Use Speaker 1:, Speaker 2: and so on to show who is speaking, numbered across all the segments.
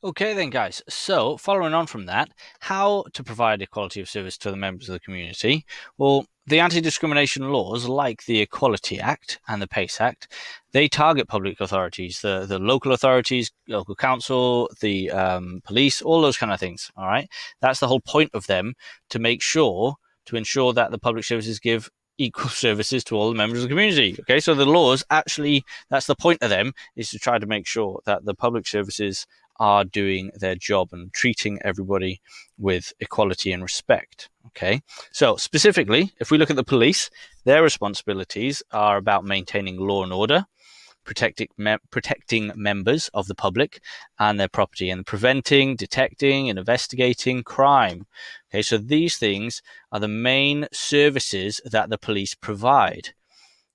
Speaker 1: Okay then, guys. So following on from that, how to provide equality of service to the members of the community? Well, the anti-discrimination laws, like the Equality Act and the PACE Act, they target public authorities, the local authorities, local council, the police, all those kind of things. All right, that's the whole point of them, to ensure that the public services give equal services to all the members of the community. Okay, so the laws actually, that's the point of them, is to try to make sure that the public services are doing their job and treating everybody with equality and respect. Okay, so specifically, if we look at the police, their responsibilities are about maintaining law and order, protecting members of the public and their property, and preventing, detecting, and investigating crime. Okay, so these things are the main services that the police provide.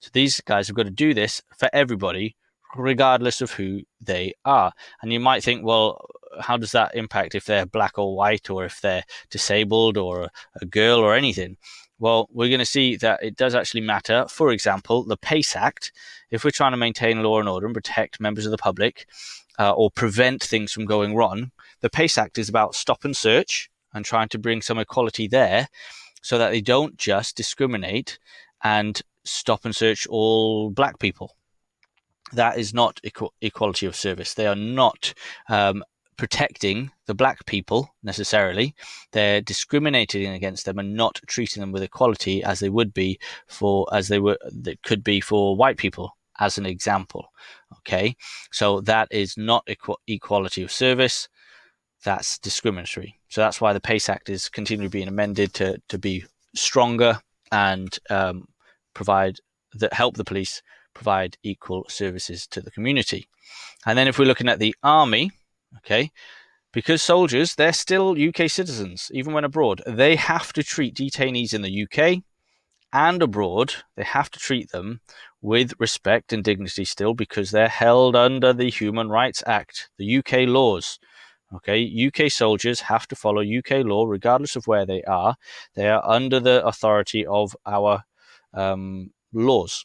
Speaker 1: So these guys have got to do this for everybody, regardless of who they are. And you might think, well, how does that impact if they're black or white, or if they're disabled, or a girl, or anything? Well, we're going to see that it does actually matter. For example, the PACE Act, if we're trying to maintain law and order and protect members of the public, or prevent things from going wrong, the PACE Act is about stop and search and trying to bring some equality there, so that they don't just discriminate and stop and search all black people. That is not equality of service. They are not protecting the black people necessarily. They're discriminating against them and not treating them with equality as they could be for white people, as an example. Okay, so that is not equality of service. That's discriminatory. So that's why the PACE Act is continually being amended to be stronger and help the police provide equal services to the community. And then if we're looking at the army, okay, because soldiers, they're still UK citizens, even when abroad. They have to treat detainees in the UK and abroad, they have to treat them with respect and dignity still, because they're held under the Human Rights Act, the UK laws. Okay, UK soldiers have to follow UK law regardless of where they are. They are under the authority of our laws.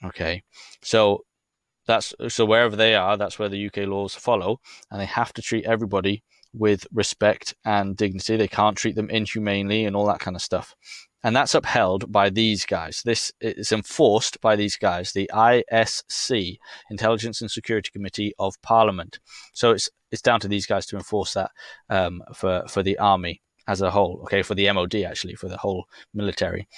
Speaker 1: Okay, so wherever they are, that's where the UK laws follow, and they have to treat everybody with respect and dignity. They can't treat them inhumanely and all that kind of stuff. And that's upheld by these guys. This is enforced by these guys, the ISC, Intelligence and Security Committee of Parliament. So it's down to these guys to enforce that for the army as a whole. Okay, for the MOD actually, for the whole military.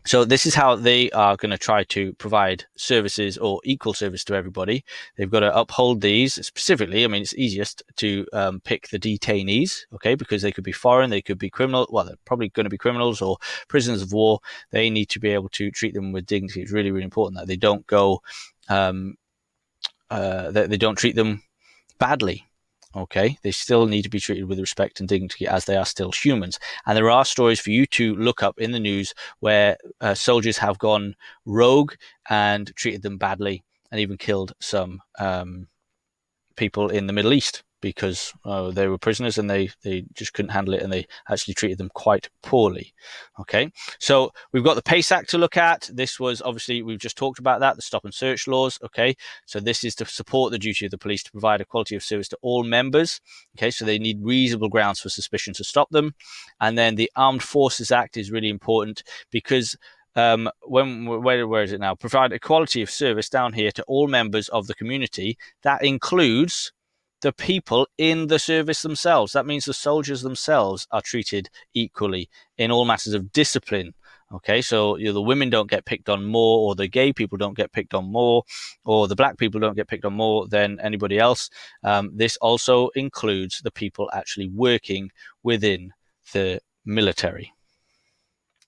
Speaker 1: So this is how they are going to try to provide services or equal service to everybody. They've got to uphold these specifically. I mean, it's easiest to pick the detainees, okay, because they could be foreign, they could be criminal. Well, they're probably going to be criminals or prisoners of war. They need to be able to treat them with dignity. It's really, really important that they don't they don't treat them badly. Okay, they still need to be treated with respect and dignity, as they are still humans. And there are stories for you to look up in the news where soldiers have gone rogue and treated them badly, and even killed some people in the Middle East because they were prisoners and they just couldn't handle it, and they actually treated them quite poorly. Okay, so we've got the PACE Act to look at. This was obviously, we've just talked about that, the stop and search laws. Okay, so this is to support the duty of the police to provide a quality of service to all members. Okay, so they need reasonable grounds for suspicion to stop them. And then the Armed Forces Act is really important because where is it now? Provide equality of service down here to all members of the community. That includes the people in the service themselves. That means the soldiers themselves are treated equally in all matters of discipline. Okay, so the women don't get picked on more, or the gay people don't get picked on more, or the black people don't get picked on more than anybody else. This also includes the people actually working within the military.